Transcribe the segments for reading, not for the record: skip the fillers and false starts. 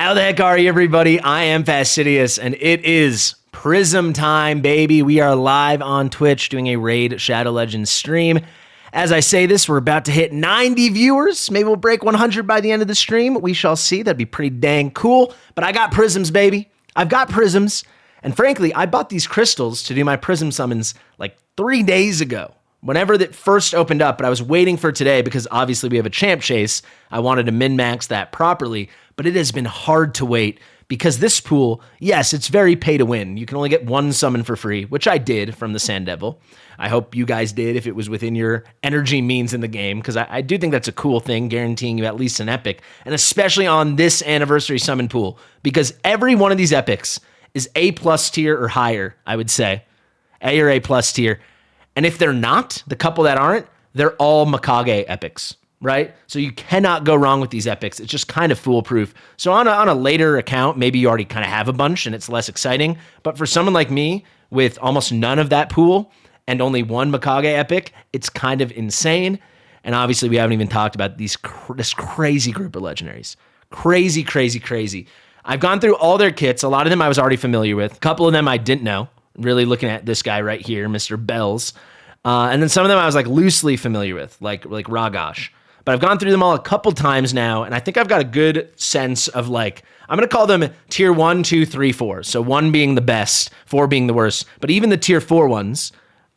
How the heck are you, everybody? I am Fastidious, and it is Prism time, baby. We are live on Twitch doing a Raid Shadow Legends stream. As I say this, we're about to hit 90 viewers. Maybe we'll break 100 by the end of the stream. We shall see. That'd be pretty dang cool. But I got Prisms, baby. I've got Prisms. And frankly, I bought these crystals to do my Prism summons like 3 days ago. Whenever that first opened up, but I was waiting for today because obviously we have a champ chase. I wanted to min-max that properly, but it has been hard to wait because this pool, yes, it's very pay to win. You can only get one summon for free, which I did from the Sand Devil. I hope you guys did if it was within your energy means in the game, because I do think that's a cool thing, guaranteeing you at least an epic, and especially on this anniversary summon pool, because every one of these epics is A+ tier or higher, I would say. A or A+ tier. And if they're not, the couple that aren't, they're all Mikage epics, right? So you cannot go wrong with these epics. It's just kind of foolproof. So on a later account, maybe you already kind of have a bunch and it's less exciting. But for someone like me with almost none of that pool and only one Mikage epic, it's kind of insane. And obviously we haven't even talked about this crazy group of legendaries. Crazy, crazy, crazy. I've gone through all their kits. A lot of them I was already familiar with. A couple of them I didn't know. Really looking at this guy right here, Mr. Bells. And then some of them I was like loosely familiar with, like Ragash. But I've gone through them all a couple times now, and I think I've got a good sense of like, I'm going to call them tier 1, 2, 3, 4. So 1 being the best, 4 being the worst. But even the tier 4 ones,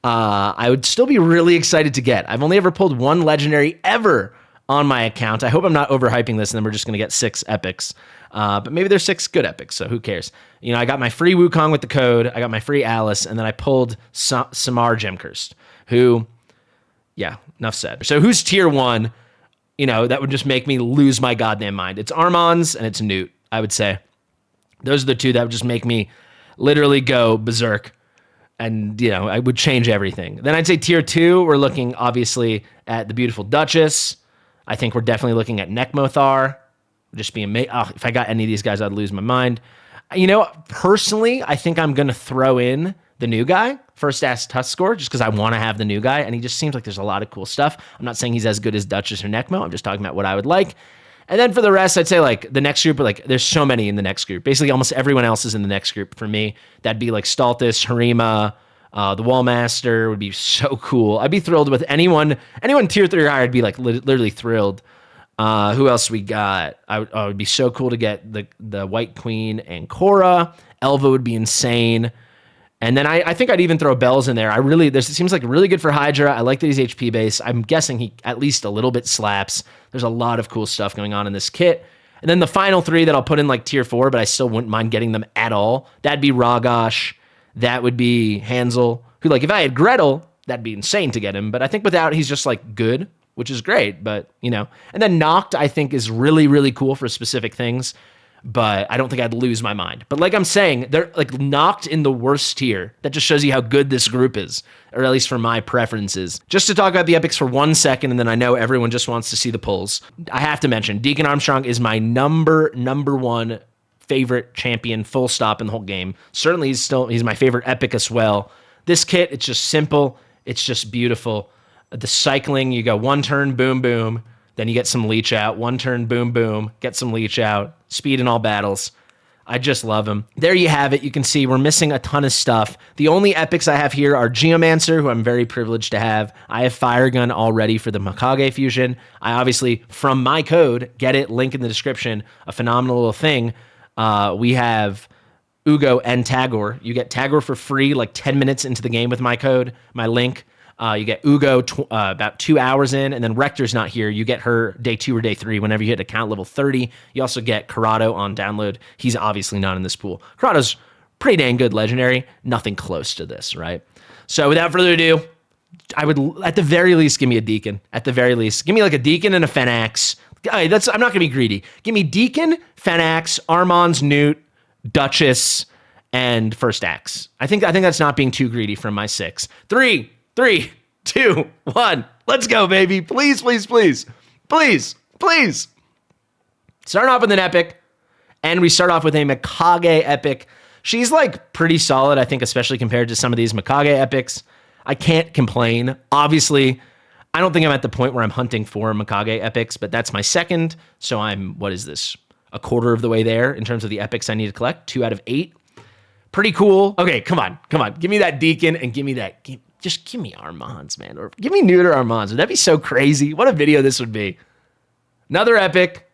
I would still be really excited to get. I've only ever pulled one legendary ever on my account. I hope I'm not overhyping this, and then we're just going to get 6 epics. But maybe there's 6 good epics, so who cares? You know, I got my free Wukong with the code, I got my free Alice, and then I pulled Samar Gemcursed, who, yeah, enough said. So who's tier 1, you know, that would just make me lose my goddamn mind? It's Armons and it's Newt, I would say. Those are the two that would just make me literally go berserk, and, you know, I would change everything. Then I'd say tier 2, we're looking, obviously, at the beautiful Duchess. I think we're definitely looking at Nekmothar. Just being made. Oh, if I got any of these guys, I'd lose my mind. You know, personally, I think I'm going to throw in the new guy, First Ass Tusk Score, just because I want to have the new guy, and he just seems like there's a lot of cool stuff. I'm not saying he's as good as Duchess or Nekmo. I'm just talking about what I would like. And then for the rest, I'd say like the next group, like there's so many in the next group. Basically, almost everyone else is in the next group for me. That'd be like Staltis, Harima, the Wallmaster would be so cool. I'd be thrilled with anyone tier 3 or higher. I'd be like literally thrilled. Who else we got? It would be so cool to get the White Queen and Korra. Elva would be insane. And then I think I'd even throw Bells in there. It seems like really good for Hydra. I like that he's HP based. I'm guessing he at least a little bit slaps. There's a lot of cool stuff going on in this kit. And then the final 3 that I'll put in like tier 4, but I still wouldn't mind getting them at all. That'd be Ragash. That would be Hansel, who, like, if I had Gretel, that'd be insane to get him. But I think without, he's just like good, which is great, but, you know. And then Noct, I think, is really, really cool for specific things, but I don't think I'd lose my mind. But like I'm saying, they're like Noct in the worst tier. That just shows you how good this group is, or at least for my preferences. Just to talk about the epics for 1 second, and then I know everyone just wants to see the pulls. I have to mention, Deacon Armstrong is my number 1 favorite champion, full stop, in the whole game. Certainly he's my favorite epic as well. This kit, it's just simple. It's just beautiful. The cycling, you go 1 turn, boom, boom. Then you get some leech out. 1 turn, boom, boom. Get some leech out. Speed in all battles. I just love him. There you have it. You can see we're missing a ton of stuff. The only epics I have here are Geomancer, who I'm very privileged to have. I have Fire Gun already for the Mikage fusion. I obviously, from my code, get it, link in the description, a phenomenal little thing. We have Uugo and Tagoar. You get Tagoar for free like 10 minutes into the game with my code, my link. You get Uugo about 2 hours in, and then Rector's not here. You get her day 2 or day 3 whenever you hit account level 30. You also get Corrado on download. He's obviously not in this pool. Corrado's pretty dang good legendary. Nothing close to this, right? So without further ado, I would, at the very least, give me a Deacon. At the very least. Give me like a Deacon and a Fenax. I'm not going to be greedy. Give me Deacon, Fenax, Armons, Newt, Duchess, and First Axe. I think that's not being too greedy from my 6. 3, 2, 1. Let's go, baby. Please, please, please. Please, please. Start off with an epic, and we start off with a Mikage epic. She's like pretty solid, I think, especially compared to some of these Mikage epics. I can't complain. Obviously, I don't think I'm at the point where I'm hunting for Mikage epics, but that's my second. So I'm, what is this? a quarter of the way there in terms of the epics I need to collect. 2 out of 8. Pretty cool. Okay, come on. Give me that Deacon and give me that. Just give me Armands, man. Or give me Neuter Armands. Would that be so crazy? What a video this would be. Another epic.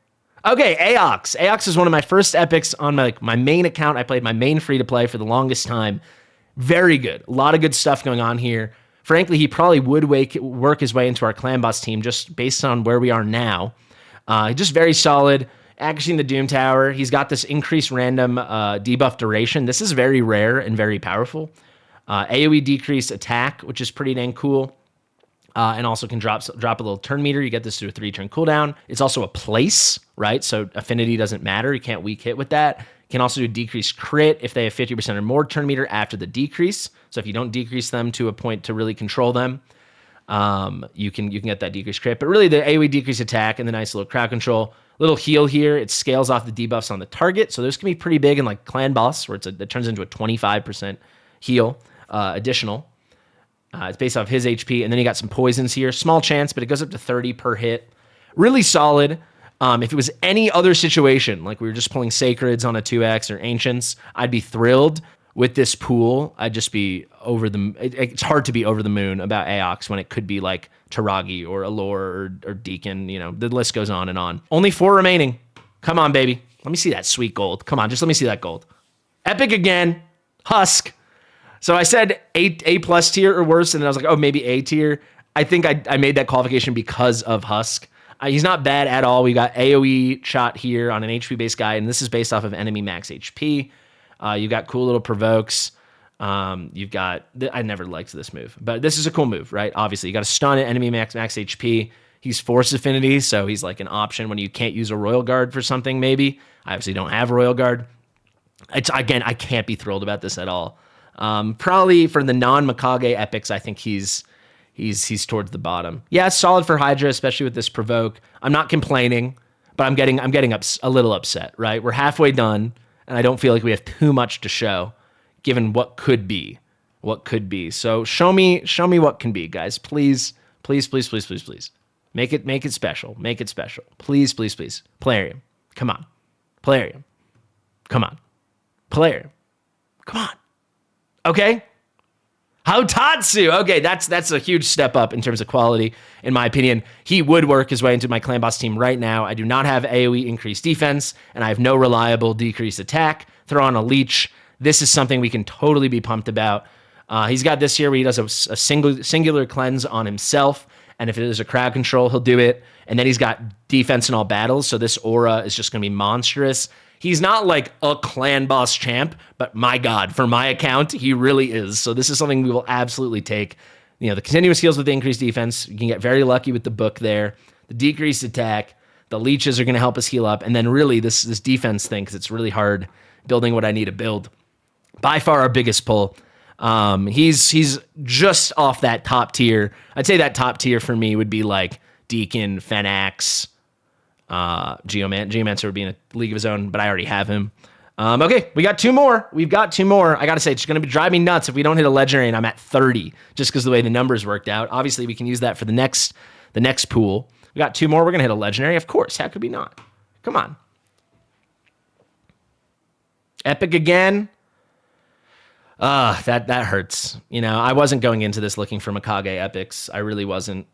Okay, Aox. Aox is one of my first epics on my main account. I played my main free-to-play for the longest time. Very good. A lot of good stuff going on here. Frankly, he probably would work his way into our clan boss team just based on where we are now. Just very solid. Accuracy in the Doom Tower. He's got this increased random debuff duration. This is very rare and very powerful. AoE decrease attack, which is pretty dang cool. And also can drop a little turn meter. You get this through a 3-turn cooldown. It's also a place, right? So affinity doesn't matter. You can't weak hit with that. Can also do decreased crit if they have 50% or more turn meter after the decrease. So if you don't decrease them to a point to really control them, you can get that decreased crit. But really the AoE decrease attack and the nice little crowd control. Little heal here. It scales off the debuffs on the target. So this can be pretty big in like clan boss where it turns into a 25% heal additional. It's based off his HP. And then you got some poisons here. Small chance, but it goes up to 30 per hit. Really solid. If it was any other situation, like we were just pulling Sacreds on a 2X or Ancients, I'd be thrilled with this pool. I'd just be it's hard to be over the moon about Aox when it could be like Taragi or Allure or Deacon. You know, the list goes on and on. Only 4 remaining. Come on, baby. Let me see that sweet gold. Come on, just let me see that gold. Epic again. Husk. So I said A plus tier or worse, and then I was like, oh, maybe A tier. I think I made that qualification because of Husk. He's not bad at all. We got AoE shot here on an HP-based guy, and this is based off of enemy max HP. You've got cool little provokes. You've got... I never liked this move, but this is a cool move, right? Obviously, you got to stun at enemy max HP. He's Force Affinity, so he's like an option when you can't use a Royal Guard for something, maybe. I obviously don't have a Royal Guard. Again, I can't be thrilled about this at all. Probably for the non-Mikage epics, I think he's towards the bottom. Yeah, it's solid for Hydra, especially with this provoke. I'm not complaining, but I'm getting a little upset, right? We're halfway done, and I don't feel like we have too much to show, given what could be. So show me what can be, guys. Please. Make it special. Please. Plarium. Come on. Plarium. Come on. Plarium. Come on. Okay. Hotatsu. Okay, that's a huge step up in terms of quality, in my opinion. He would work his way into my clan boss team right now. I do not have AoE increased defense, and I have no reliable decreased attack. Throw on a leech. This is something we can totally be pumped about. He's got this here where he does a singular cleanse on himself, and if it is a crowd control, he'll do it. And then he's got defense in all battles, so this aura is just going to be monstrous. He's not like a clan boss champ, but my God, for my account, he really is. So this is something we will absolutely take. You know, the continuous heals with the increased defense. You can get very lucky with the book there. The decreased attack. The leeches are going to help us heal up. And then really this defense thing, because it's really hard building what I need to build. By far our biggest pull. He's just off that top tier. I'd say that top tier for me would be like Deacon, Fenax, Geomancer would be in a league of his own, but I already have him. Okay, we've got two more. I gotta say, it's gonna drive me nuts if we don't hit a legendary and I'm at 30, just because the way the numbers worked out. Obviously, we can use that for the next pool. We got 2 more. We're gonna hit a legendary, of course. How could we not? Come on. Epic again. That hurts. You know, I wasn't going into this looking for Mikage epics. I really wasn't.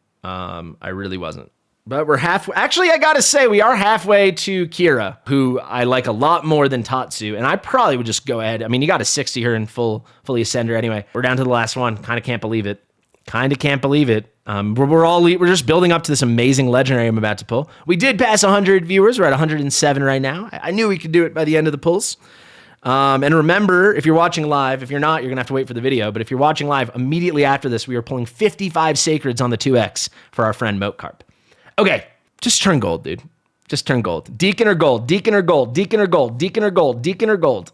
But we're halfway. Actually, I gotta say, we are halfway to Kira, who I like a lot more than Tatsu, and I probably would just go ahead. I mean, you got a 60 here in fully Ascender anyway. We're down to the last one. Kind of can't believe it. We're just building up to this amazing legendary I'm about to pull. We did pass 100 viewers. We're at 107 right now. I knew we could do it by the end of the pulls. And remember, if you're watching live, if you're not, you're gonna have to wait for the video, but if you're watching live, immediately after this, we are pulling 55 Sacreds on the 2X for our friend Moatcarp. Okay, just turn gold, dude. Just turn gold. Deacon or gold, Deacon or gold, Deacon or gold, Deacon or gold, Deacon or gold.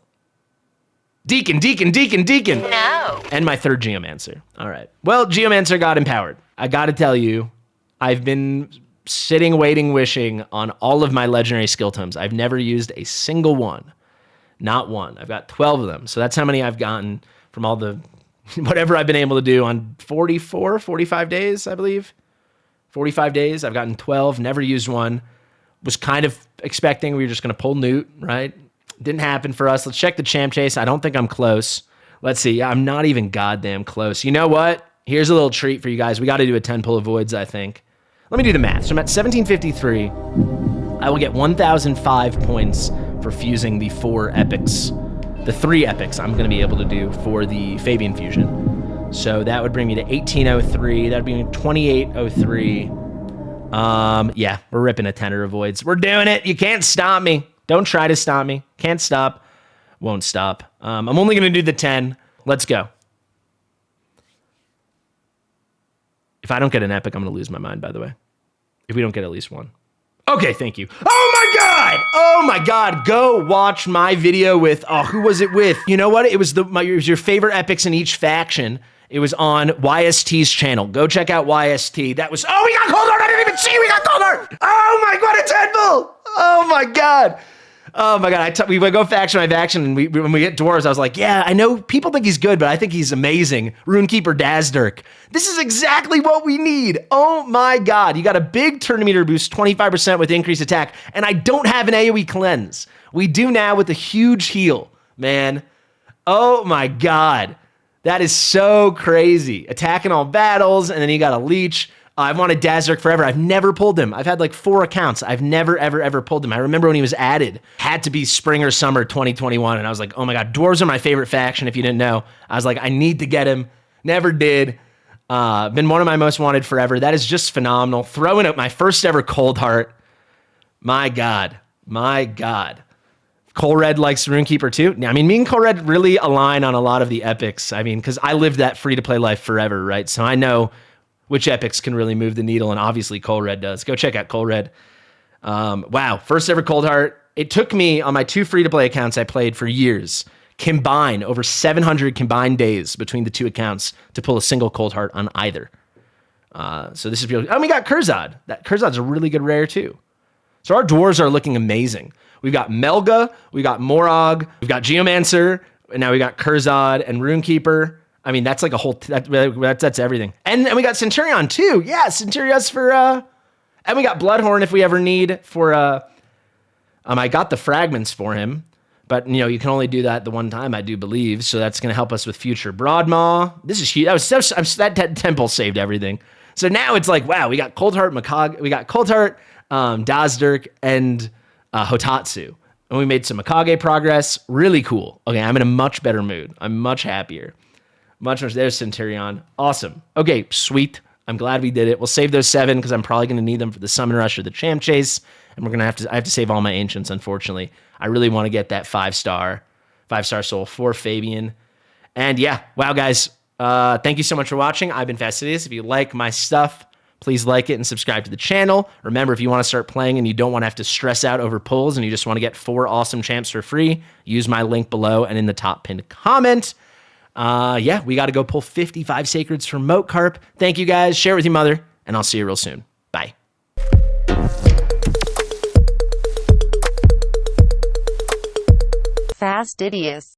Deacon. No. And my 3rd Geomancer. All right. Well, Geomancer got empowered. I gotta tell you, I've been sitting, waiting, wishing on all of my legendary skill tomes. I've never used a single one. Not one. I've got 12 of them. So that's how many I've gotten from all the, whatever I've been able to do on 45 days, I believe. 45 days. I've gotten 12, never used one. Was kind of expecting we were just going to pull Newt, right? Didn't happen for us. Let's check the champ chase. I don't think I'm close. Let's see. I'm not even goddamn close. You know what? Here's a little treat for you guys. We got to do a 10 pull of voids, I think. Let me do the math. So I'm at 1753. I will get 1,005 points for fusing the 4 epics. The 3 epics I'm going to be able to do for the Fabian fusion. So that would bring me to 1803. That would be 2803. Yeah, we're ripping a tenor of voids. We're doing it. You can't stop me. Don't try to stop me. Can't stop. Won't stop. I'm only going to do the 10. Let's go. If I don't get an epic, I'm going to lose my mind, by the way. If we don't get at least one. Okay, thank you. Oh my God! Oh my God! Go watch my video with, who was it with? You know what? It was it was your favorite epics in each faction. It was on YST's channel. Go check out YST. That was, we got Cold Heart! I didn't even see we got Cold Heart! Oh my God, a 10 pull! Oh my God! Oh my God, we would go faction by faction, and when we get dwarves, I was like, yeah, I know people think he's good, but I think he's amazing. Runekeeper Dazdirk. This is exactly what we need. Oh my God, you got a big turn meter boost, 25% with increased attack, and I don't have an AoE cleanse. We do now with a huge heal, man. Oh my God. That is so crazy. Attacking all battles, and then you got a leech. I've wanted Dazdirk forever. I've never pulled him. I've had like 4 accounts. I've never, ever pulled him. I remember when he was added. Had to be spring or summer 2021. And I was like, oh my God, dwarves are my favorite faction if you didn't know. I was like, I need to get him. Never did. Been one of my most wanted forever. That is just phenomenal. Throwing out my first ever Cold Heart. My God. My God. Colred likes Runekeeper too. I mean, me and Colred really align on a lot of the epics. I mean, because I lived that free-to-play life forever, right? So I know which epics can really move the needle, and obviously Colred does. Go check out Colred. Wow, first ever Cold Heart. It took me, on my 2 free-to-play accounts I played for years, over 700 combined days between the 2 accounts to pull a single Cold Heart on either. So this is really... Oh, we got Kurzad. That Kurzad's a really good rare too. So our dwarves are looking amazing. We've got Melga, we got Morog, we've got Geomancer, and now we got Kurzad and Runekeeper. I mean, that's like a whole, that's everything. And we got Centurion too. Yeah, Centurion's for, and we got Bloodhorn if we ever need for, I got the fragments for him, but you know, you can only do that the one time, I do believe. So that's going to help us with future Broadmaw. This is huge. That temple saved everything. So now it's like, wow, we got Cold Heart, we got Cold Heart, Dazdirk, and Hotatsu. And we made some Mikage progress. Really cool. Okay, I'm in a much better mood. I'm much happier. Much. There's Centurion. Awesome. Okay, sweet. I'm glad we did it. We'll save those 7 because I'm probably going to need them for the Summon Rush or the Champ Chase. And I have to save all my Ancients, unfortunately. I really want to get that 5-star soul for Fabian. And yeah, wow, guys. Thank you so much for watching. I've been Fastidious. If you like my stuff, please like it and subscribe to the channel. Remember, if you want to start playing and you don't want to have to stress out over pulls and you just want to get 4 awesome champs for free, use my link below and in the top pinned comment. Yeah, we got to go pull 55 Sacreds from Moat Carp. Thank you guys. Share it with your mother, and I'll see you real soon. Bye. Fastidious.